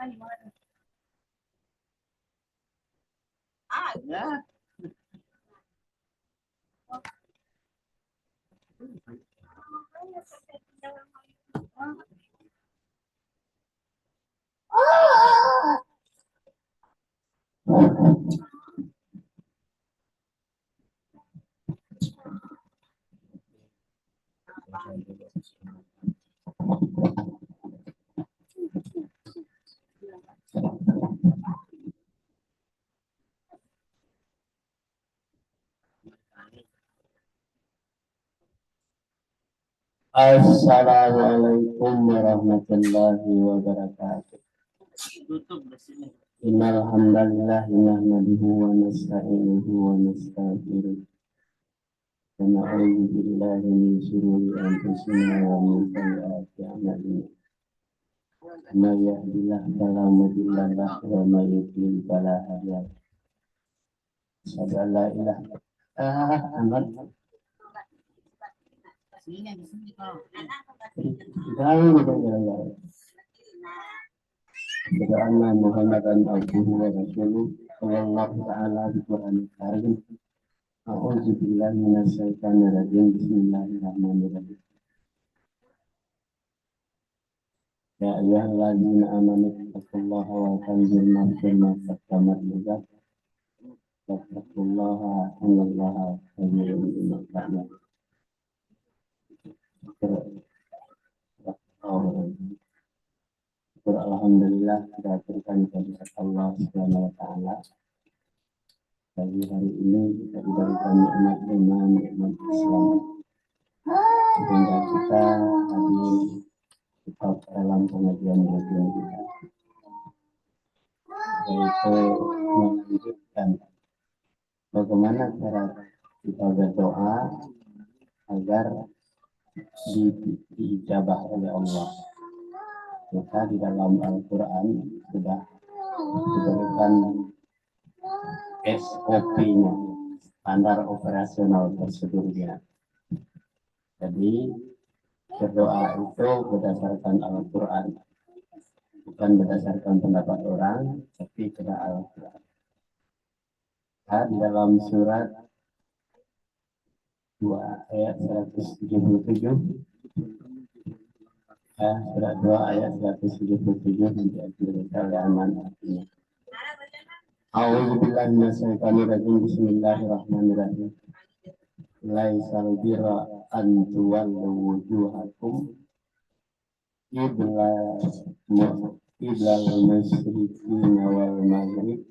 Ya. Assalamualaikum warahmatullahi wabarakatuh. Innal hamdalillah nahmaduhu wa nasta'inuhu wa nastaghfiruh. Wa na'udzu billahi min shururi anfusina wa min sayyiati a'malina. May yahdihillahu fala mudilla lahu wa may yudlil fala hadiya lahu. Asyhadu an la ilaha illallah. Berdoa Muhammadan abduhu wa rasuluh sallallahu ta'ala bi Qur'anil karim. A'udzu billahi minasy syaithanir rajim. Bismillahirrahmanirrahim. Ya ayyuhalladzina amanu taqullaha wa tanzur nafsun ma qaddamat lighad. Wattaqullaha innallaha khabirun bima ta'malun. Alhamdulillah kita aturkan kepada Allah Subhanahu wa taala. Pagi hari ini kita diberikan nikmat iman, nikmat Islam. Sehingga kita hadir tetap dalam pengajian rutin kita. Yaitu melanjutkan bagaimana cara kita berdoa agar diijabah oleh Allah. Maka di dalam Al-Quran sudah diberikan SOP-nya, standar operasional prosedurnya. Jadi berdoa itu berdasarkan Al-Quran, bukan berdasarkan pendapat orang, tapi pada Al-Quran. Nah, di dalam surat 2 ayat 177. Surat 2 ayat 177 nanti akan oleh aman artinya. A'udzubillahi minasyaitonir rajim. Bismillahirrahmanirrahim. Laisal birra an tuwallu wujuhakum qiblal masyriqi wal maghrib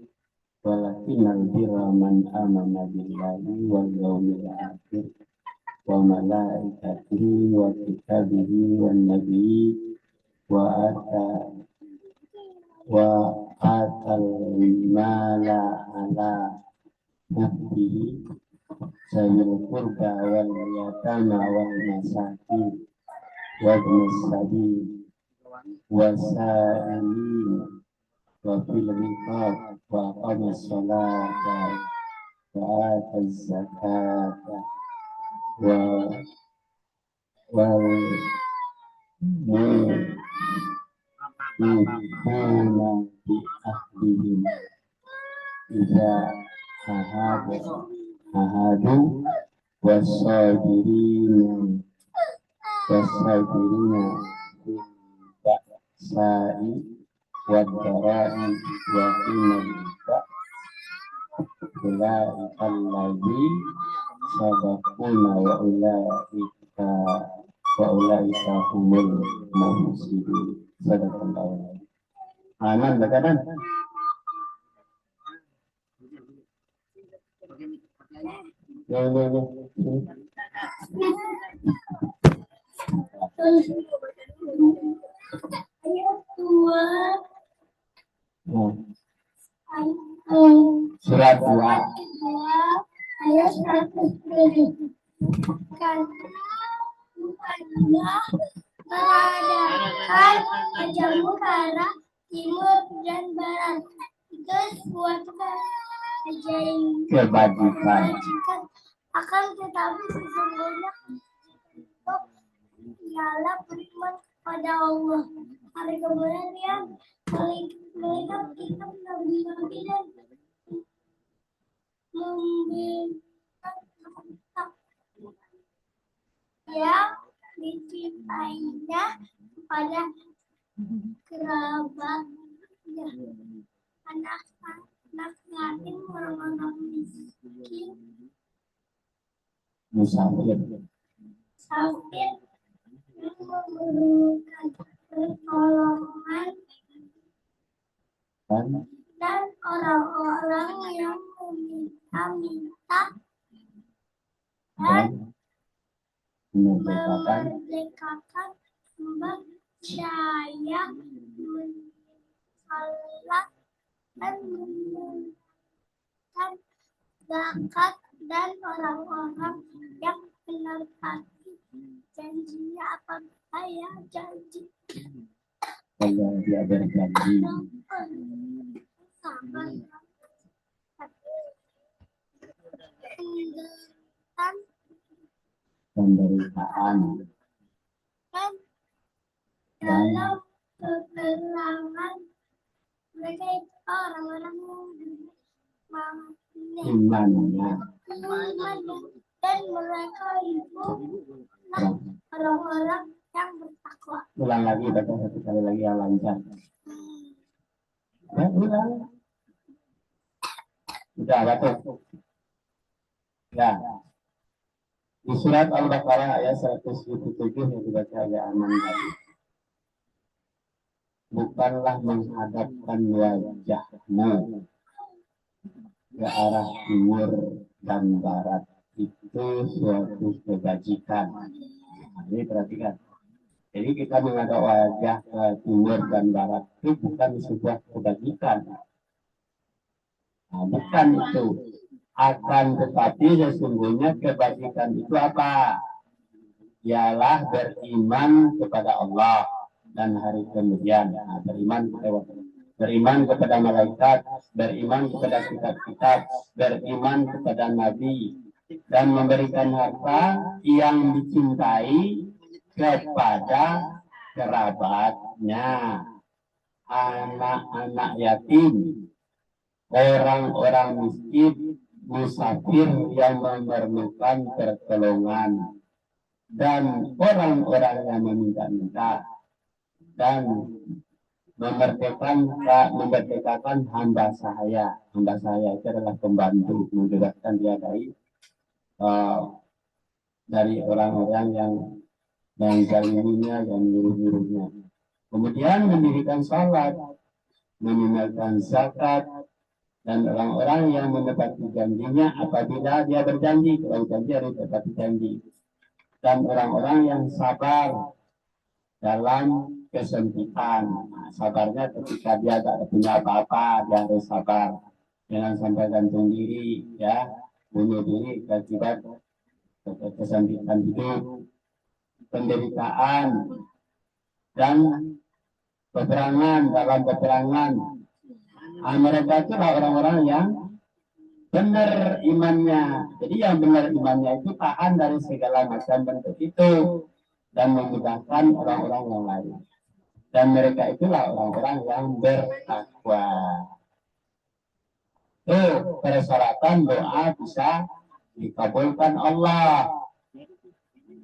walakinnal birra man amana billahi wal yawmil akhir wa malaikatihi wa kitabihi wan nabiyyi wa atal mala ala hubbihi zawil qurba wal yatama wal masakin wa ibnis sabil wa sa'ilin wa fil riqab wa aqamas salata wa ataz zakata wal mu'minuna bi ahlihim idza ahadu wasabirina ba'sa'i wad-dara'i wa inal ulaika allazi sabaquna wa ulaika humul muhsinun. Sadaqallahu. Aman bakadan. Ya. Surat 2 ayat 107. Karena mengadakan ajamu ke arah timur dan barat itu suatu kebajikan. Akan tetapi sesungguhnya itu ialah beriman pada Allah. Hari kemudian mereka kita nabi-nabi dan memberikan yang dicintainya kepada kerabatnya, anak yatim, orang-orang miskin, musafir, yang memerlukan pertolongan, dan orang-orang yang meminta-minta dan memerdekakan hamba sahaya, mensalat dan menunaikan zakat, dan orang-orang yang menepati janjinya apabila ia janji. kalau dia berjanji. Penderitaan dan dalam peperangan mereka itu orang-orang yang imannya, dan mereka itu orang-orang yang bertakwa. ulang lagi, baca satu kali lagi yang lancar. Ya, ulang. Sudah, baca. Ya. Di surat Al-Baqarah ayat 177 yang dibaca oleh Aman tadi. Bukanlah menghadapkan wajahmu ke arah timur dan barat itu suatu kebajikan. Nah, ini perhatikan. Jadi kita menghadap wajah ke timur dan barat itu bukan sebuah kebajikan. Nah, bukan itu. Akan tetapi sesungguhnya kebajikan itu apa? Ialah beriman kepada Allah dan hari kemudian. Nah, beriman kepada malaikat, beriman kepada kitab-kitab, beriman kepada nabi, dan memberikan harta yang dicintai kepada kerabatnya, anak-anak yatim, orang-orang miskin, musafir yang memerlukan pertolongan, dan orang-orang yang meminta-minta, dan memerdekakan hamba sahaya. Hamba sahaya itu adalah pembantu, membebaskan dia dari orang-orang yang zaliminya, yang nyuruh-nyuruhnya. Kemudian mendirikan salat, menunaikan zakat, dan orang-orang yang menepati janjinya apabila dia berjanji. Kalau janji harus tepati janji. Dan orang-orang yang sabar dalam kesempitan. Nah, sabarnya ketika dia tak punya apa-apa, dia harus sabar. Jangan sampai gantung diri, ya, bunuh diri akibat kesempitan hidup, penderitaan, dan peperangan. Dalam peperangan, mereka itu orang-orang yang benar imannya. Jadi yang benar imannya itu tahan dari segala macam bentuk itu dan memudahkan orang-orang yang lain. Dan mereka itulah orang-orang yang bertakwa. Itu persyaratan doa bisa dikabulkan Allah.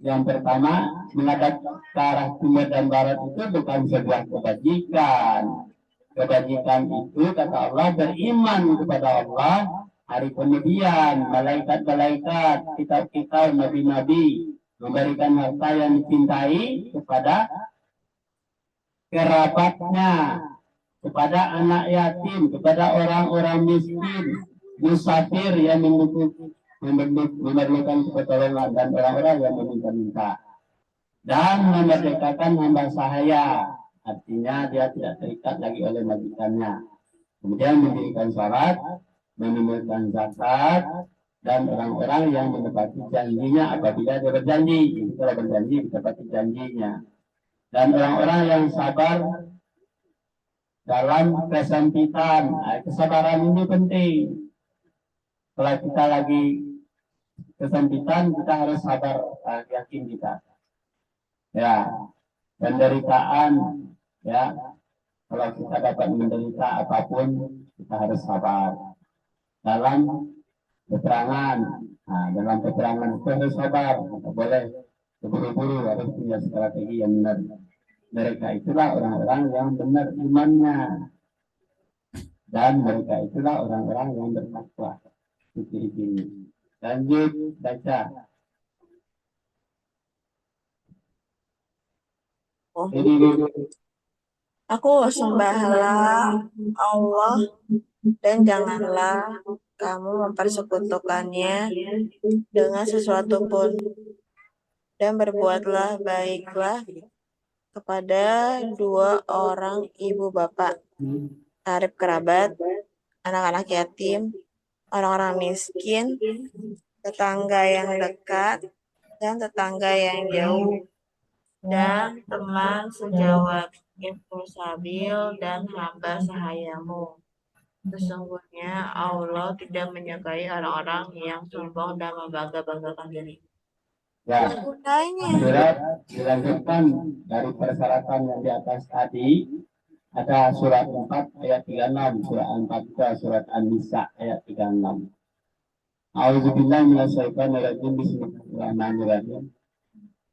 Yang pertama, menghadap ke arah timur dan barat itu bukan sebuah kebajikan. Kebajikan itu kata Allah beriman kepada Allah, hari kemudian malaikat-malaikat, kitab-kitab, nabi-nabi, memberikan harta yang dicintai kepada kerabatnya, kepada anak yatim, kepada orang-orang miskin, musafir yang memerlukan pertolongan, dan orang-orang yang meminta-minta, dan memerdekakan hamba sahaya, artinya dia tidak terikat lagi oleh majikannya. Kemudian mendirikan salat, menunaikan zakat, dan orang-orang yang menepati janjinya apabila dia berjanji. Jadi kalau berjanji ditepati janjinya. Dan orang-orang yang sabar dalam kesempitan. Nah, kesabaran ini penting. Kalau kita lagi kesempitan, kita harus sabar, yakin kita. Ya, penderitaan, ya. Kalau kita dapat menderita apapun, kita harus sabar. Dalam peperangan, dalam peperangan itu harus sabar, tidak boleh terburu-buru, harus punya strategi yang benar. Mereka itulah orang-orang yang benar imannya, dan mereka itulah orang-orang yang bertakwa. Ciri-ciri. Lanjut baca. Aku sembahlah Allah dan janganlah kamu mempersekutukannya dengan sesuatu pun, dan berbuatlah baiklah kepada dua orang ibu bapak, karib kerabat, anak-anak yatim, orang-orang miskin, tetangga yang dekat dan tetangga yang jauh, dan teman sejawat, ibnu sabil, dan hamba sahayamu. Sesungguhnya Allah tidak menyukai orang-orang yang sombong dan membangga-banggakan diri. Ya, Gunanya. surat dilanjutkan dari persyaratan yang di atas tadi. Ada surat 4 ayat 36, surat 4 juga surat An-Nisa ayat 36. A'udzubillahi minasyaitonirrajim. Bismillahirrahmanirrahim.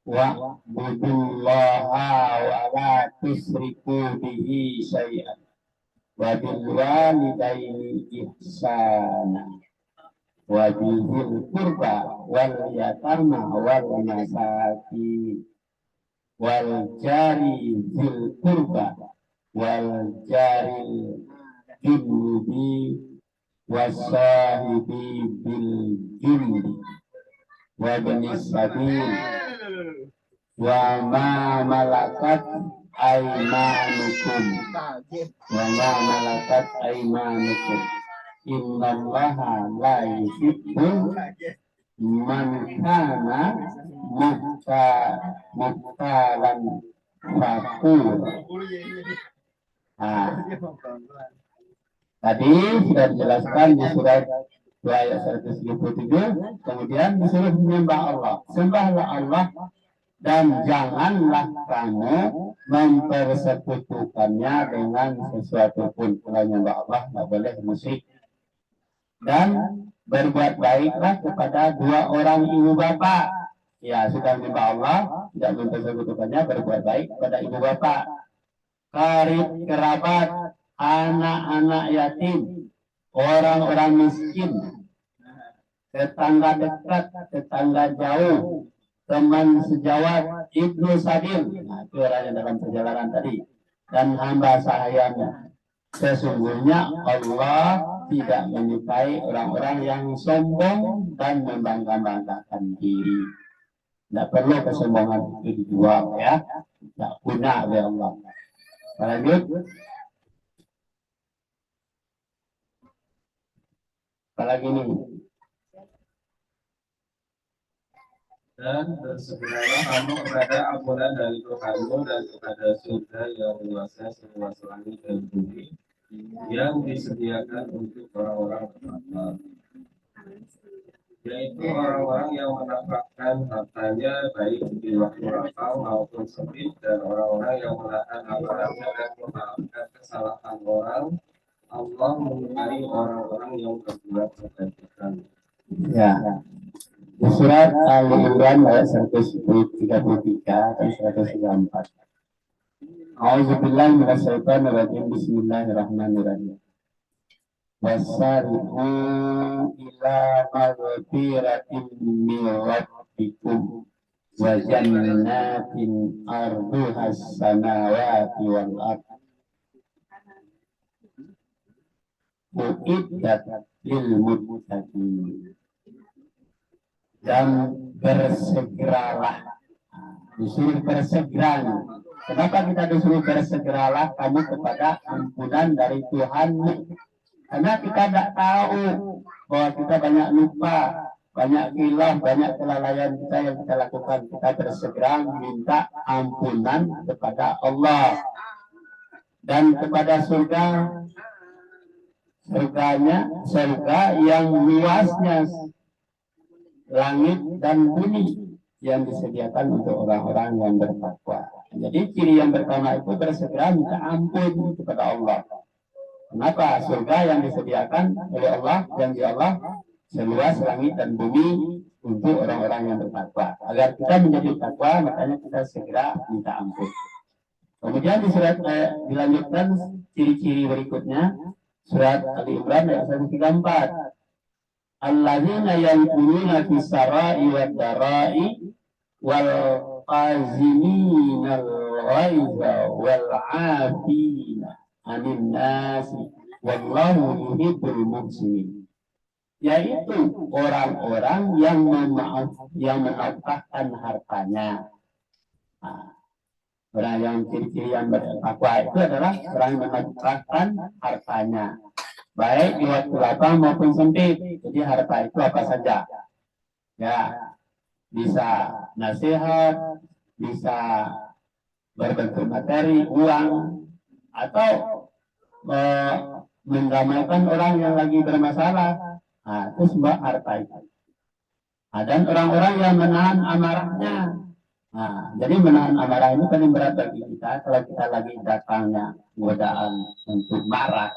Wa'budullaha wa la tusyriku bihi syai'an wa bil walidaini ihsana wa bizil qurba wal yatama wal masakin wal jari zil qurba wal jaril junubi wasahibi bil junubi wa benis sabil wa ma malakat aimanukum innallaha la yuhibbul man kana muhtalan fakhur. Tadi sudah dijelaskan di surat 2 ayat 177. Kemudian disuruh menyembah Allah. Sembahlah Allah dan janganlah kamu mempersekutukannya dengan sesuatu pun. Kalau menyembah Allah tidak boleh musyrik. Dan berbuat baiklah kepada dua orang ibu bapak. Ya, sudah menyembah Allah, tidak mempersekutukannya, berbuat baik kepada ibu bapak, karib kerabat, anak-anak yatim, orang-orang miskin, tetangga dekat, tetangga jauh, teman sejawat, ibnu sabil, itu orang yang dalam perjalanan tadi, dan hamba sahayanya. Sesungguhnya Allah tidak menyukai orang-orang yang sombong dan membangga-banggakan diri. Tidak perlu kesombongan itu dijual, ya. Tidak guna oleh Allah. Lanjut. Apalagi ini. Dan bersegeralah kamu kepada ampunan dari Tuhanmu dan kepada surga yang luasnya seluas langit dan bumi, yang disediakan untuk orang-orang bertakwa, yaitu orang-orang yang menafkahkan hartanya baik di waktu lapang maupun sempit, dan orang-orang yang menahan amarahnya dan memaafkan kesalahan orang. Allah menyukai orang-orang yang berbuat kebajikan. Ya. Di surat Al-Imran ayat 133 dan 134. A'udzubillahi minasyaitonirrajim. Bismillahirrahmanirrahim. Wasari'u ila maghfiratin min rabbikum wa jannatin arduhas samawati wal ardh uiddat lil muttaqin. Dan bersegeralah, disuruh bersegera. Kenapa kita disuruh bersegeralah kamu kepada ampunan dari Tuhan? Karena kita tidak tahu bahwa kita banyak lupa, banyak khilaf, banyak kelalaian kita yang kita lakukan. Kita bersegera minta ampunan kepada Allah dan kepada surga yang luasnya langit dan bumi, yang disediakan untuk orang-orang yang bertakwa. Jadi ciri yang pertama itu bersegera minta ampun kepada Allah. Kenapa? Surga yang disediakan oleh Allah dan di Allah seluas langit dan bumi untuk orang-orang yang bertakwa. Agar kita menjadi takwa, makanya kita segera minta ampun. Kemudian di surat dilanjutkan ciri-ciri berikutnya, surat Ali Imran ayat 134. Alladzina yanquluna fis sarai wad darai wal qaziminal ghaiza wal 'afina 'anil nasi wallahu yuhibbul muhsinin. Yaitu orang-orang yang menafkahkan hartanya. Nah, orang yang ciri-ciri yang bertakwa itu adalah orang yang menafkahkan hartanya, baik di waktu lapang maupun sempit. Jadi harta itu apa saja, ya, bisa nasihat, bisa berbentuk materi, uang, atau mendamaikan orang yang lagi bermasalah. Nah, itu semua harta itu. Nah, dan orang-orang yang menahan amarahnya. Nah, jadi menahan amarah ini paling berat bagi kita. Kalau kita lagi datangnya godaan untuk marah,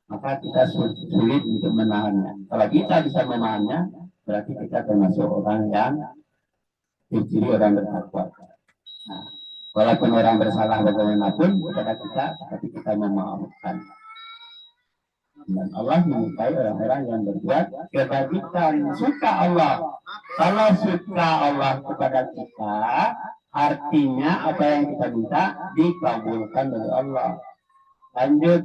maka kita sulit untuk menahannya. Kalau kita bisa menahannya, berarti kita termasuk orang yang ciri orang bertakwa. Nah, walaupun orang bersalah bagaimanapun kepada kita, tapi kita memaafkan. Dan Allah menyukai orang-orang yang berbuat kebajikan. Suka Allah. Kalau suka Allah kepada kita, artinya apa yang kita minta dikabulkan oleh Allah. Lanjut.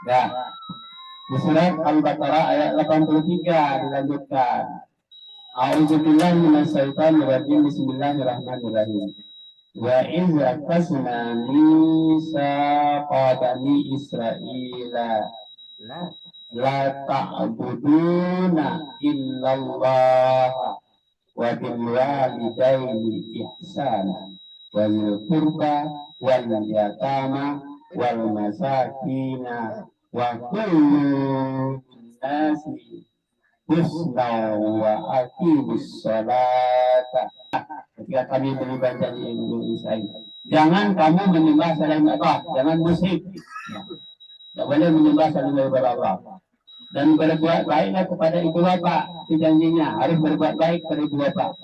Ya, di surat Al-Baqarah ayat 83 dilanjutkan. A'udzubillahi minasyaitonir rajim. Bismillahirrahmanirrahim. Wa idz aqasna mitsaqa bani Israila la ta'buduna illallah wa bil walidaini ihsana wa dzil qurba wal yatama wal masakina wa kullu nasi husna wa aqimus salata. Ketika kami beribadah janji Indonesia, jangan kamu menyembah selain Allah, jangan musyrik. Tidak boleh menyembah selain Allah. Dan berbuat baiklah kepada ibu bapak. Itu janjinya, harus berbuat baik kepada ibu bapak.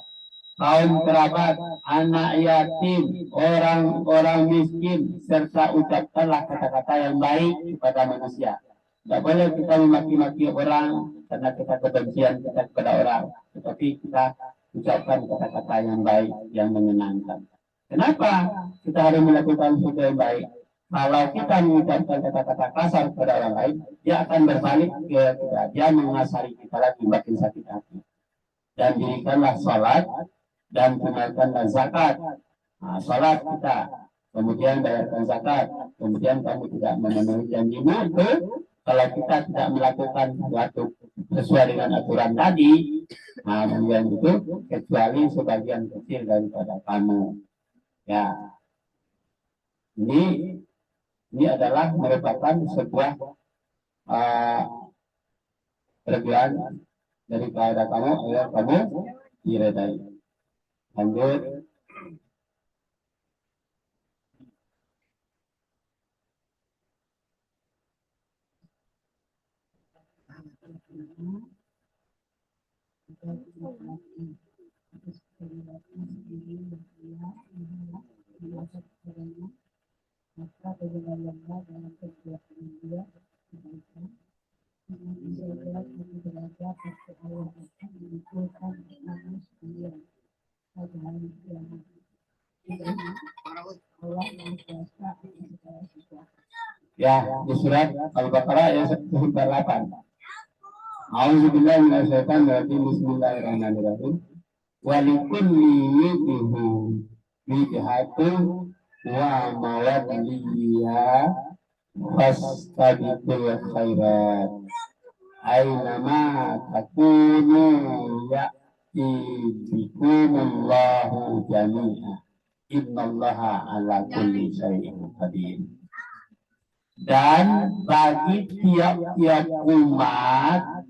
Kaum kerabat, anak yatim, orang-orang miskin, serta ucapkanlah kata-kata yang baik kepada manusia. Tidak boleh kita memaki-maki orang karena kita kebencian kita kepada orang, tetapi kita ucapkan kata-kata yang baik, yang menyenangkan. Kenapa kita harus melakukan sesuatu yang baik? Kalau kita mengucapkan kata-kata kasar kepada orang lain, dia akan berbalik ke kita. Dia mengasari kita lagi, makin sakit hati. Dan dirikanlah sholat dan tunaikanlah zakat. Nah, sholat kita, kemudian bayarkan zakat, kemudian kamu tidak memenuhi janjimu itu. Kalau kita tidak melakukan sesuatu sesuai dengan aturan tadi, nah kemudian itu kecuali sebagian kecil daripada kamu. Ya, ini adalah merupakan sebuah perbuatan daripada kamu agar kamu diredai. Lanjut. Ya, di surat Al-Baqarah ayat 108. A'udzubillahi minasyaitonir rajim. Bismillahirrahmanirrahim. Wa likulli yudihu bid'atu wa mawaliya fastabiqul khairat aynama takunu ya'ti bikumullahu jami'a innallaha ala kulli syai'in qadir. Dan bagi tiap-tiap umat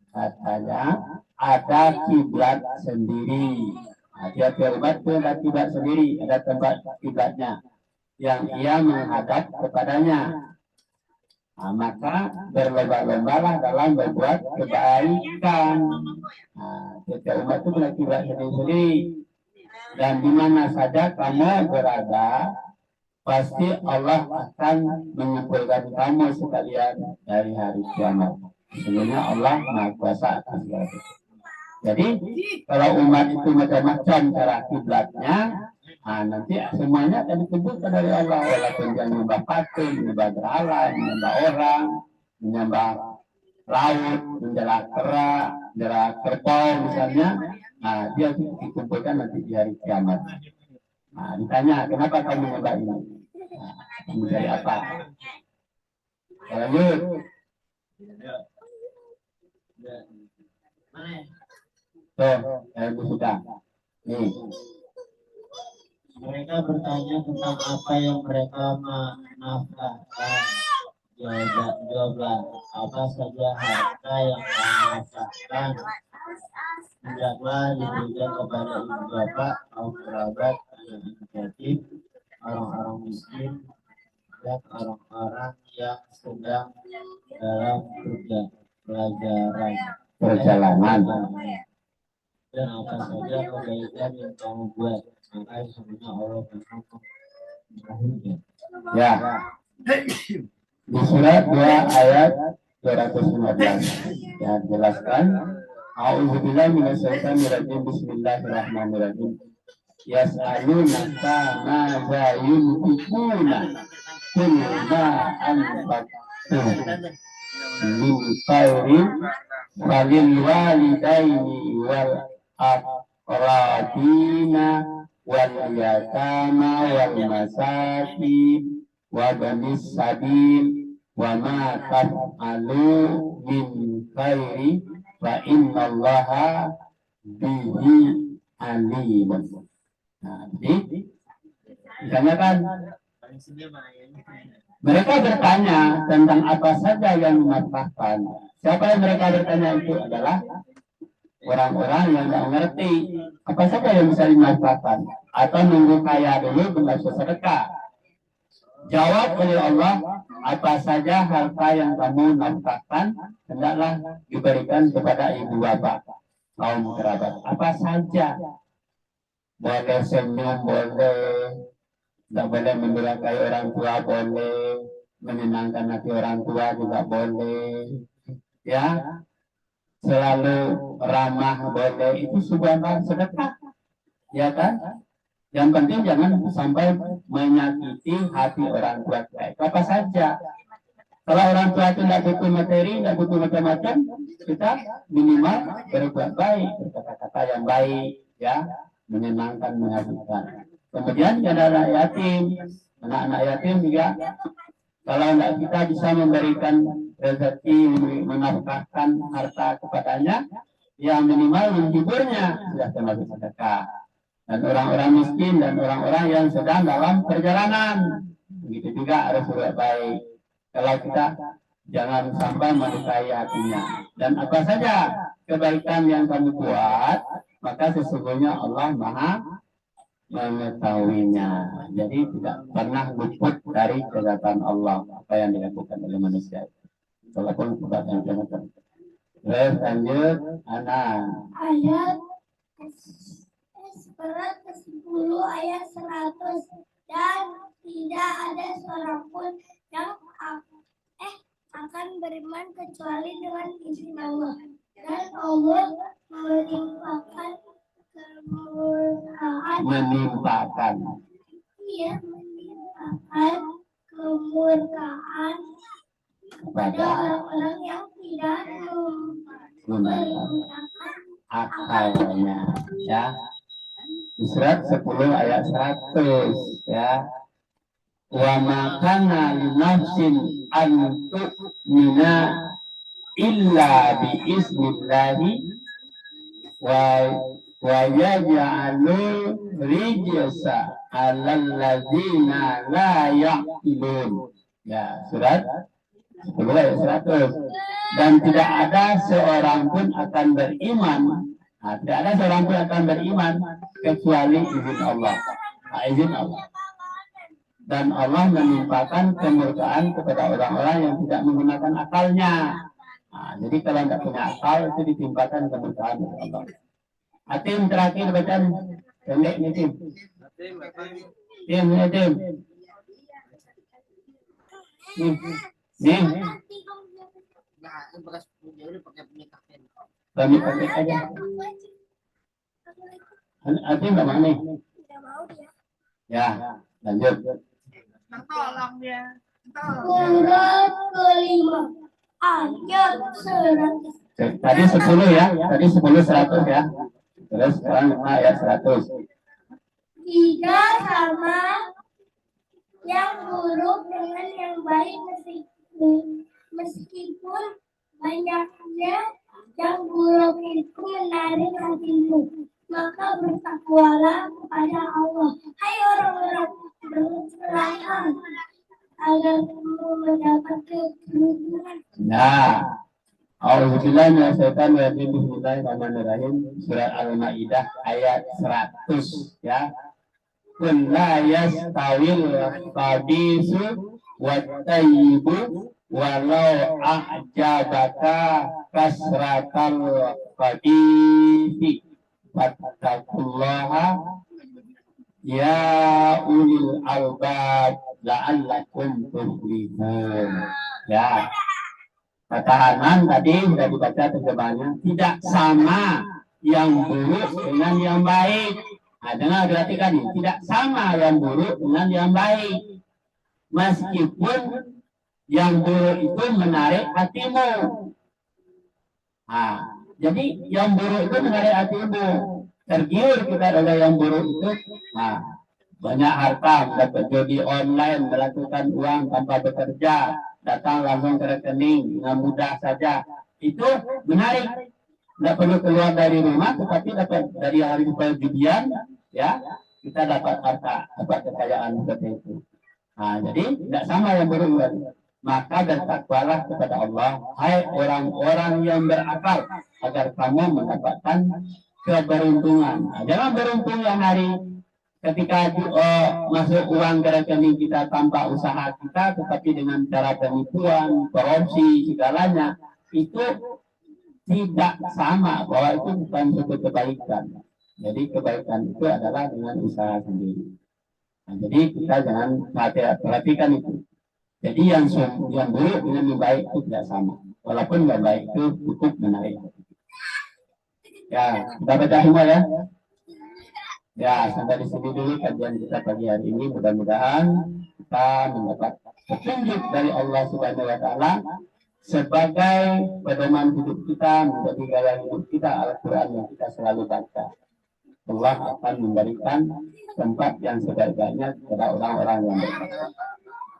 katanya ada kiblat sendiri. Nah, tiap-tiap umat itu ada kiblat sendiri, ada tempat kiblatnya yang ia menghadap kepadanya. Nah, maka berlomba-lombalah dalam berbuat kebaikan. Nah, tiap umat itu punya kiblat sendiri-sendiri. Dan di mana saja kamu berada, pasti Allah akan mengumpulkan kamu sekalian dari hari kiamat. Sebenarnya Allah Maha Kuasa atas segala sesuatu. Jadi kalau umat itu macam-macam cara kiblatnya, nah, nanti semuanya akan dikumpulkan dari Allah. Walaupun dia menyembah patung, menyembah berhala, menyembah orang, menyembah laut, menyembah kera, menyembah kerbau misalnya, nah dia dikumpulkan nanti di hari kiamat. Nah, ditanya, kenapa kamu menyembah ini? Nah, mencari apa? Lanjut. Tuh, yang sudah. Nih. Mereka bertanya tentang apa yang mereka nafkahkan. Jawablah, apa saja harta yang kamu nafkahkan, hendaklah diberikan kepada ibu bapak, kaum kerabat, anak yatim, orang-orang miskin, dan orang-orang yang sedang dalam perjalanan. Dan apa saja kebaikan yang kamu buat, maka semuanya Allah akan mengetahuinya. Ya. Di surat 2 ayat 215 ya jelaskan. A'udzubillahi minasyaitonir rajim. Bismillahirrahmanirrahim. Yas'alunaka madza yunfiquna qul ma anfaqtum min khairin falil walidaini wal aqrabina wal yatama wal masakin wa banis sabil wa ma taf'alu min khairi fa innallaha bihi alimun. Nah, jadi ditanyakan, mereka bertanya tentang apa saja yang dinafkahkan. Siapa yang mereka bertanya itu adalah orang-orang yang tidak mengerti apa saja yang bisa dinafkahkan atau nunggu kaya dulu baru sedekah. Jawab oleh Allah, apa saja harta yang kamu nafkahkan hendaklah diberikan kepada ibu bapak, kaum kerabat. Apa saja, boleh senyum, boleh, tidak boleh mendurhakai orang tua, boleh menyenangkan hati orang tua juga boleh, ya, selalu ramah boleh, itu sebuah sedekah, ya kan? Yang penting jangan sampai menyakiti hati orang tua kita. Itu apa saja. Kalau orang tua itu tidak butuh materi, tidak butuh macam-macam, kita minimal berbuat baik, berkata-kata yang baik, ya, menyenangkan, menghasilkan. Kemudian ada anak yatim, anak-anak yatim juga. Kalau tidak kita bisa memberikan rezeki, menafkahkan harta kepadanya, yang minimal menghiburnya sudah termasuk sedekah. Dan orang-orang miskin dan orang-orang yang sedang dalam perjalanan, begitu juga harus berbuat baik. Kalau kita jangan sampai melukai hatinya. Dan apa saja kebaikan yang kamu buat, maka sesungguhnya Allah Maha mengetahuinya. Jadi tidak pernah luput dari kejahatan Allah apa yang dilakukan oleh manusia. Walaupun perbuatan kejahatan. Terus lanjut, anak. Ayat surat ke-10 ayat 100. Dan tidak ada seorang pun yang akan beriman kecuali dengan izin Allah. Dan Allah menimpakan kemurkaan kepada orang-orang yang tidak menggunakan akalnya, ya. Di surat 10 ayat 100 ya. Wa ma kana li nafsin an tu'mina illa bi iznillah wa yaj'alu rijsa 'alal ladzina la yaqilun. Ya, surat 10 ayat 100. Dan tidak ada seorang pun akan beriman. Nah, tidak ada seorang pun akan beriman kecuali izin Allah. Nah, izin Allah. Dan Allah menimpakan kemurkaan kepada orang-orang yang tidak menggunakan akalnya. Nah, jadi kalau tidak punya akal itu ditimpakan kemurkaan oleh Allah. Atim terakhir bacaan pendek nih Tim. Tim. Nih. Kami pakai aja. Atim nggak mau nih. Ya, lanjut. Tolong dia. Surat kelima ayat 100. Tadi 10 ya, tadi 10 100 ya. Terus sekarang ayat 100. Tidak sama yang buruk dengan yang baik meskipun banyaknya yang buruk itu menarik hatimu, maka bertakwalah kepada Allah. Hai orang-orang berserah agar kamu mendapat keberuntungan. Nah, A'udzubillahi minasyaitonir rajim. Bismillahirrahmanirrahim. Surat Al-Maidah ayat 100 ya. Qul la yastawil khabisu wat thayyibu walau a'jabaka kasratal khabisi fattaqullaha ya ulil albab la'allakum tuflihun. Ya. Kata tadi sudah dibaca terjemahannya, tidak sama yang buruk dengan yang baik. Nah, dengar perhatikan ini, tidak sama yang buruk dengan yang baik. Meskipun yang buruk itu menarik hatimu. Nah, jadi yang buruk itu menarik hatimu. Tergiur kita oleh yang buruk itu. Nah, banyak harta, dapat judi online, melakukan uang tanpa bekerja, datang langsung ke rekening dengan mudah saja. Itu menarik. Tidak perlu keluar dari rumah, tetapi dapat dari hari perjudian, ya kita dapat harta, dapat kekayaan seperti itu. Nah, jadi tidak sama yang buruk. Maka bertakwalah kepada Allah, hai orang-orang yang berakal, agar kamu mendapatkan keberuntungan. Nah, jangan beruntung yang hari ketika masuk uang ke rekening kita tanpa usaha kita, tetapi dengan cara penipuan, korupsi, segalanya, itu tidak sama, bahwa itu bukan suatu kebaikan. Jadi kebaikan itu adalah dengan usaha sendiri. Nah, jadi kita jangan perhatikan itu. Jadi yang buruk dengan yang baik itu tidak sama. Walaupun yang baik itu cukup menarik. Ya, kita baca semua ya. Ya, sampai di sini dulu kajian kita pagi hari ini. Mudah-mudahan kita mendapat petunjuk dari Allah Subhanahu wa Ta'ala sebagai pedoman hidup kita, menjadi gaya hidup kita. Al-Quran yang kita selalu baca, Allah akan memberikan tempat yang sebaik-baiknya kepada orang-orang yang bertakwa.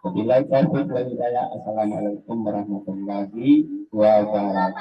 Wabillahi taufiq wal hidayah. Assalamualaikum warahmatullahi wabarakatuh.